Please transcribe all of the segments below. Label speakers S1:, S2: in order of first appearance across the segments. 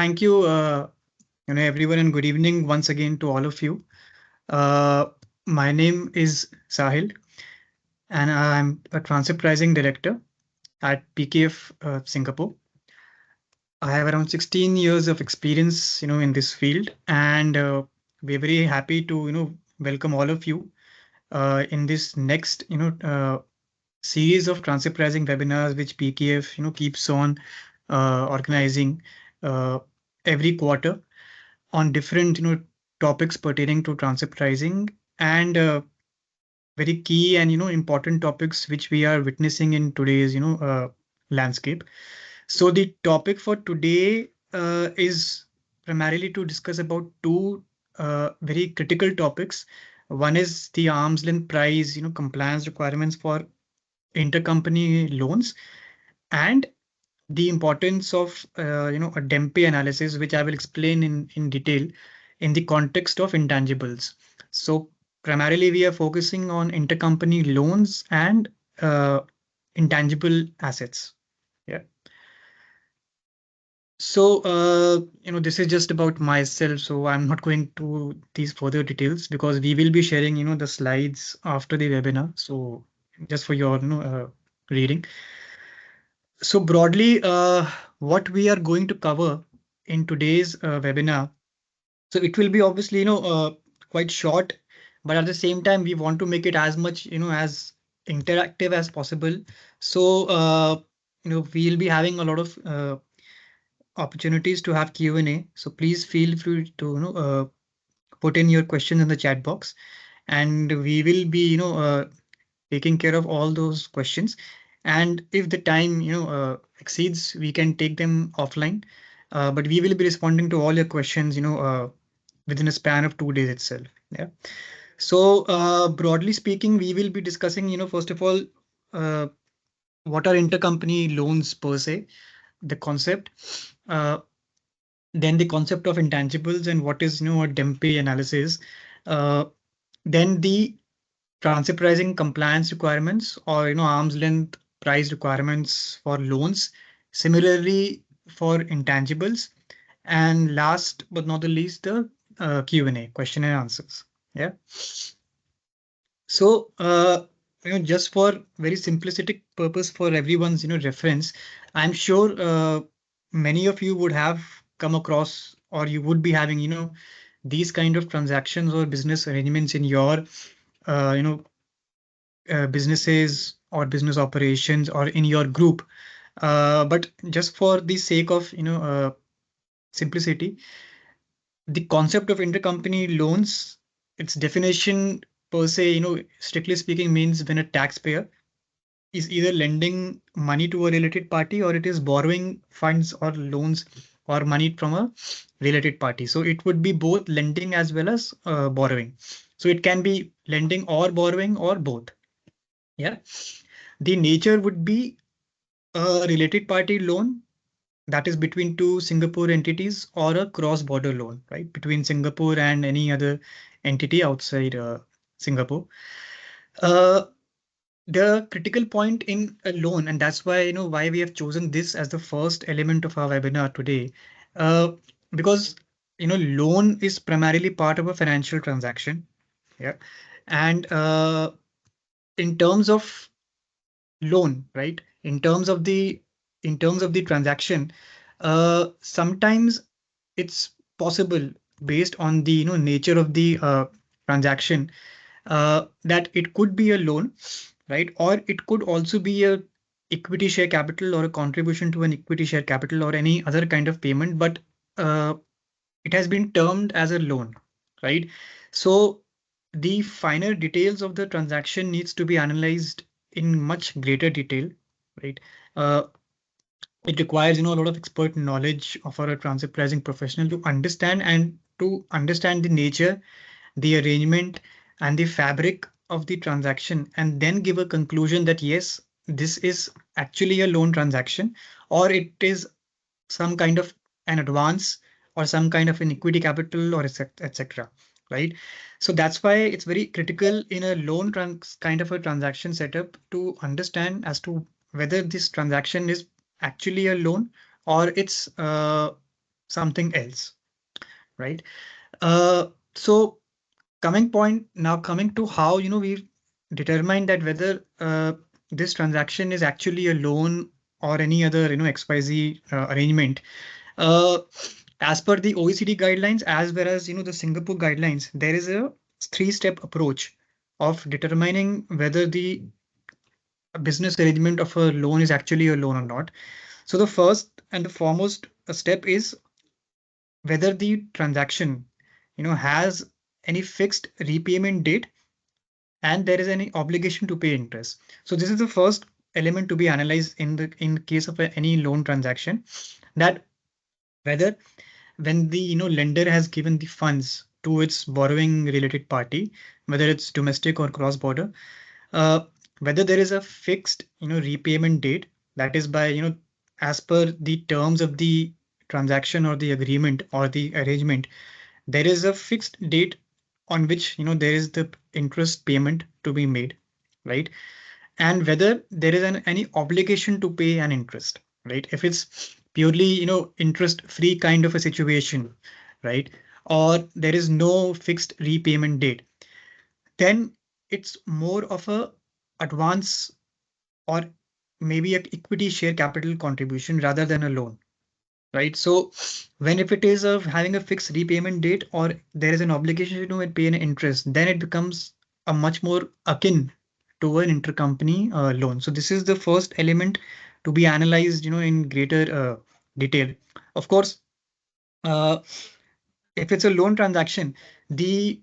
S1: Thank you, everyone, and good evening once again to all of you. Uh, my name is Sahil, and I'm a transfer pricing director at PKF Singapore. I have around 16 years of experience, in this field, and we're very happy to, welcome all of you in this next, series of transfer pricing webinars, which PKF, keeps on organizing uh, every quarter on different topics pertaining to transfer pricing and very key and important topics which we are witnessing in today's landscape. So the topic for today is primarily to discuss about two very critical topics. One is the arm's length price compliance requirements for intercompany loans, and the importance of a DEMPE analysis, which I will explain in detail in the context of intangibles. So primarily we are focusing on intercompany loans and uh, intangible assets. Yeah. So this is just about myself. So I'm not going to these further details because we will be sharing the slides after the webinar. So just for your reading. So broadly, what we are going to cover in today's webinar. So it will be obviously, quite short, but at the same time, we want to make it as much, as interactive as possible. So, we'll be having a lot of opportunities to have Q&A. So please feel free to, put in your questions in the chat box, and we will be, taking care of all those questions. And if the time exceeds, we can take them offline. But we will be responding to all your questions within a span of 2 days itself. Yeah. So broadly speaking, we will be discussing first of all, uh, what are intercompany loans per se, the concept, uh, then the concept of intangibles and what is a DEMPE analysis, uh, then the transfer pricing compliance requirements or arm's length price requirements for loans, similarly for intangibles, and last but not the least, the Q&A, question and answers. Yeah. So just for very simplistic purpose for everyone's reference, I'm sure many of you would have come across, or you would be having these kind of transactions or business arrangements in your uh, you know businesses or business operations or in your group. But just for the sake of simplicity, the concept of intercompany loans, its definition per se, strictly speaking, means when a taxpayer is either lending money to a related party or it is borrowing funds or loans or money from a related party. So it would be both lending as well as borrowing. So it can be lending or borrowing or both. Yeah. The nature would be a related party loan that is between two Singapore entities, or a cross-border loan, right, between Singapore and any other entity outside Singapore. Uh, the critical point in a loan, and that's why why we have chosen this as the first element of our webinar today, uh, because loan is primarily part of a financial transaction. Yeah, and in terms of loan, right? In terms of the transaction, sometimes it's possible, based on the nature of the transaction, that it could be a loan, right? Or it could also be a equity share capital or a contribution to an equity share capital or any other kind of payment, but uh, it has been termed as a loan, right? So the finer details of the transaction needs to be analyzed in much greater detail, right? Uh, it requires a lot of expert knowledge of a transfer pricing professional to understand the nature, the arrangement, and the fabric of the transaction, and then give a conclusion that yes, this is actually a loan transaction, or it is some kind of an advance, or some kind of an equity capital, or etc. Right? So that's why it's very critical in a loan kind of a transaction setup to understand as to whether this transaction is actually a loan, or it's something else, right? So coming to how we determine that whether this transaction is actually a loan or any other XYZ arrangement. Uh, as per the OECD guidelines as well as the Singapore guidelines, there is a three-step approach of determining whether the business arrangement of a loan is actually a loan or not. So the first and the foremost step is whether the transaction has any fixed repayment date and there is any obligation to pay interest. So this is the first element to be analyzed in case of any loan transaction, that whether when the lender has given the funds to its borrowing related party, whether it's domestic or cross border, uh, whether there is a fixed repayment date, that is by as per the terms of the transaction or the agreement or the arrangement, there is a fixed date on which there is the interest payment to be made, right? And whether there is any obligation to pay an interest, right? If it's purely interest free kind of a situation, right, or there is no fixed repayment date, then it's more of a advance or maybe a equity share capital contribution rather than a loan, right? So when if it is of having a fixed repayment date or there is an obligation to pay an interest, then it becomes a much more akin to an intercompany loan. So this is the first element to be analyzed, in greater detail. Of course, uh, if it's a loan transaction, the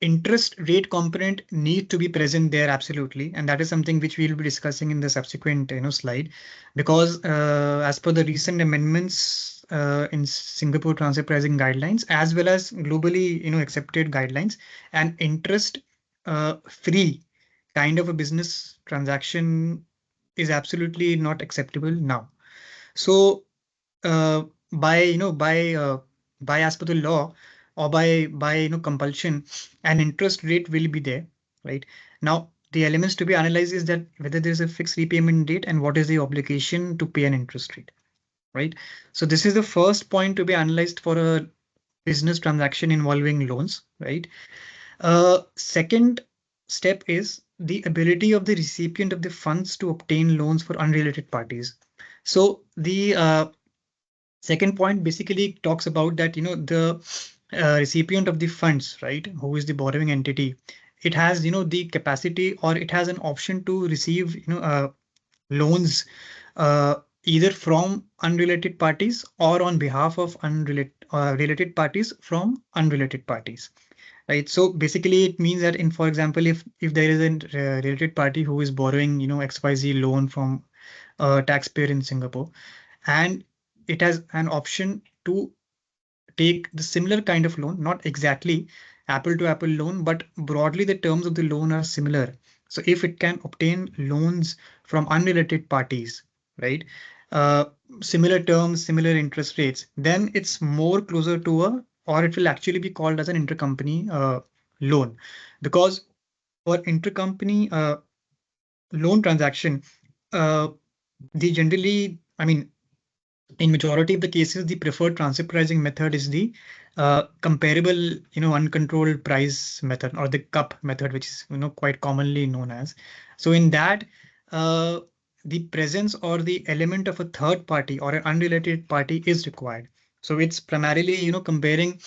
S1: interest rate component need to be present there absolutely, and that is something which we'll be discussing in the subsequent slide, because as per the recent amendments in Singapore transfer pricing guidelines as well as globally accepted guidelines, an interest free kind of a business transaction is absolutely not acceptable now. So uh, by by as per the law or by compulsion, an interest rate will be there, right? Now the elements to be analyzed is that whether there's a fixed repayment date and what is the obligation to pay an interest rate, right? So this is the first point to be analyzed for a business transaction involving loans, right? Second step is the ability of the recipient of the funds to obtain loans for unrelated parties. So the second point basically talks about that the recipient of the funds, right, who is the borrowing entity, it has the capacity or it has an option to receive loans uh, either from unrelated parties or on behalf of unrelated related parties from unrelated parties, right? So basically it means that in, for example, if there is a related party who is borrowing XYZ loan from a taxpayer in Singapore, and it has an option to take the similar kind of loan, not exactly apple to apple loan, but broadly the terms of the loan are similar. So if it can obtain loans from unrelated parties, right, uh, similar terms, similar interest rates, then it's more closer to a, or it will actually be called as an intercompany loan, because for intercompany loan transaction, uh, they generally, I mean, in majority of the cases, the preferred transfer pricing method is the comparable, uncontrolled price method, or the cup method, which is, quite commonly known as. So in that, uh, the presence or the element of a third party or an unrelated party is required. So it's primarily, comparing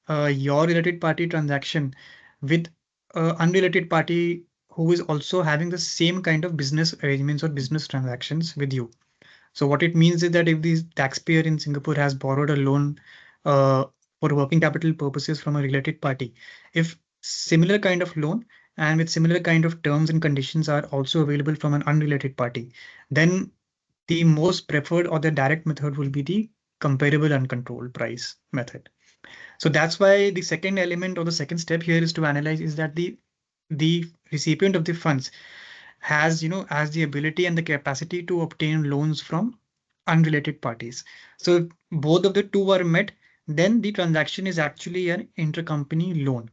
S1: your related party transaction with unrelated party who is also having the same kind of business arrangements or business transactions with you. So what it means is that if the taxpayer in Singapore has borrowed a loan uh, for working capital purposes from a related party, if similar kind of loan and with similar kind of terms and conditions are also available from an unrelated party, then the most preferred or the direct method will be the comparable uncontrolled price method. So that's why the second element or the second step here is to analyze is that the recipient of the funds has has the ability and the capacity to obtain loans from unrelated parties. So if both of the two are met, then the transaction is actually an intercompany loan,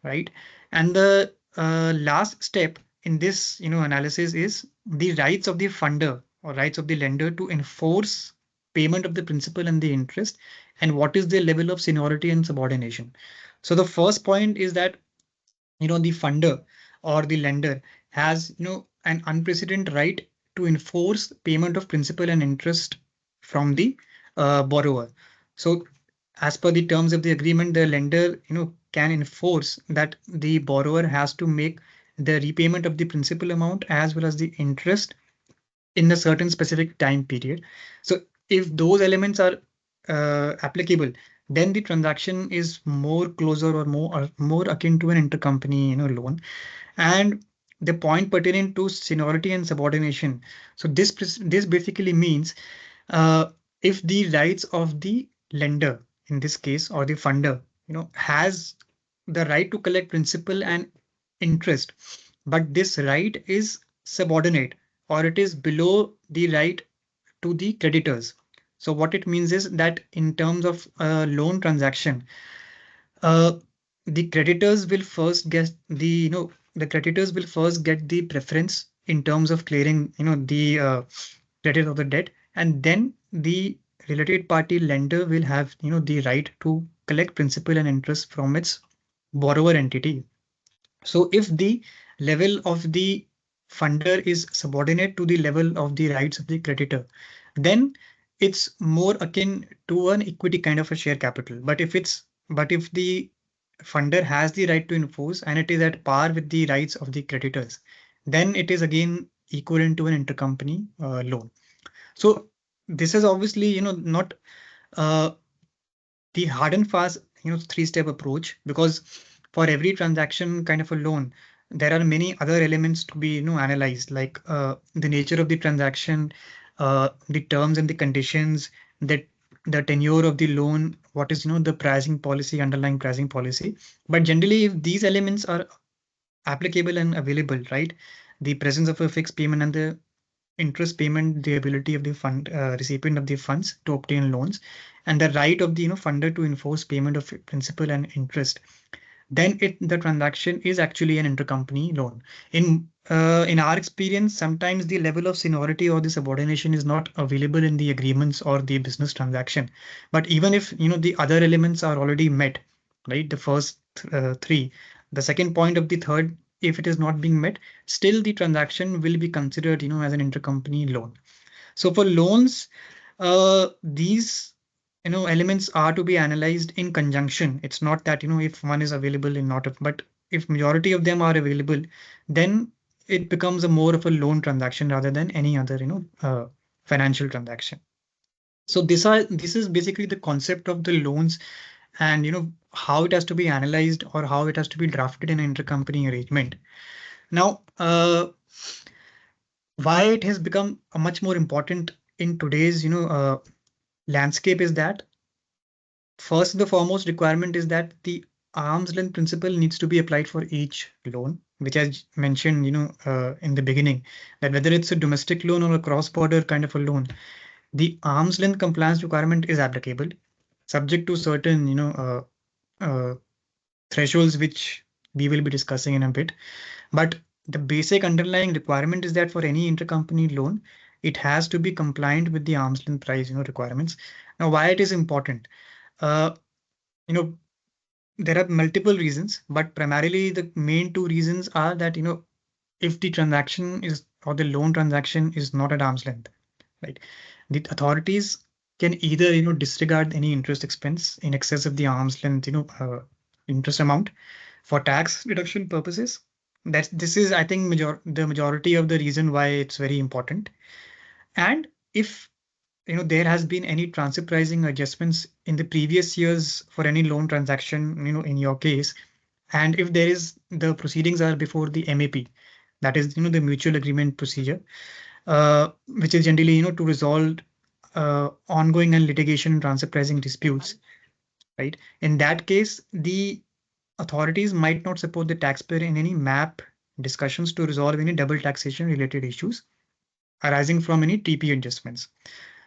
S1: right? And the last step in this analysis is the rights of the funder or rights of the lender to enforce payment of the principal and the interest and what is the level of seniority and subordination. So the first point is that the funder or the lender has an unprecedented right to enforce payment of principal and interest from the borrower. So as per the terms of the agreement, the lender can enforce that the borrower has to make the repayment of the principal amount as well as the interest in a certain specific time period. So if those elements are applicable, then the transaction is more closer or more akin to an intercompany loan. And the point pertaining to seniority and subordination. So this basically means if the rights of the lender in this case or the funder has the right to collect principal and interest, but this right is subordinate or it is below the right to the creditors. So what it means is that in terms of a loan transaction, uh, the creditors will first get the creditors will first get the preference in terms of clearing the credit of the debt, and then the related party lender will have the right to collect principal and interest from its borrower entity. So if the level of the funder is subordinate to the level of the rights of the creditor, then it's more akin to an equity kind of a share capital. But if the funder has the right to enforce and it is at par with the rights of the creditors, then it is again equivalent to an intercompany loan. So this is obviously not uh, the hard and fast three-step approach, because for every transaction kind of a loan there are many other elements to be analyzed, like the nature of the transaction, the terms and the conditions, that the tenure of the loan, what is the pricing policy, underlying pricing policy. But generally, if these elements are applicable and available, right, the presence of a fixed payment and the interest payment, the ability of the fund recipient of the funds to obtain loans, and the right of the funder to enforce payment of principal and interest, then the transaction is actually an intercompany loan. In our experience, sometimes the level of seniority or the subordination is not available in the agreements or the business transaction. But even if the other elements are already met, right, the first three, the second point of the third, if it is not being met, still the transaction will be considered as an intercompany loan. So for loans, these elements are to be analyzed in conjunction. It's not that if one is available and not, but if majority of them are available, then it becomes a more of a loan transaction rather than any other financial transaction. So this is basically the concept of the loans, and how it has to be analyzed or how it has to be drafted in an intercompany arrangement. Now, why it has become a much more important in today's landscape is that first, the foremost requirement is that the arm's length principle needs to be applied for each loan, which I mentioned in the beginning, that whether it's a domestic loan or a cross-border kind of a loan, the arm's length compliance requirement is applicable, subject to certain thresholds which we will be discussing in a bit. But the basic underlying requirement is that for any intercompany loan, it has to be compliant with the arm's length price requirements. Now, why it is important? Uh, you know, there are multiple reasons, but primarily the main two reasons are that if the transaction is or the loan transaction is not at arm's length, right, the authorities can either disregard any interest expense in excess of the arm's length interest amount for tax deduction purposes. This is, I think, the majority of the reason why it's very important. And if there has been any transfer pricing adjustments in the previous years for any loan transaction, in your case, and if there is the proceedings are before the MAP, that is the mutual agreement procedure, which is generally to resolve ongoing and litigation and transfer pricing disputes, right? In that case, the authorities might not support the taxpayer in any MAP discussions to resolve any double taxation related issues arising from any TP adjustments.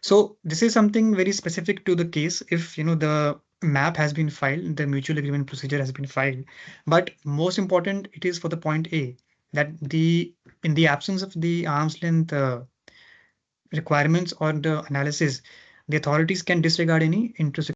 S1: So this is something very specific to the case if the MAP has been filed, the mutual agreement procedure has been filed. But most important, it is for the point A, that in the absence of the arm's length requirements or the analysis, the authorities can disregard any interest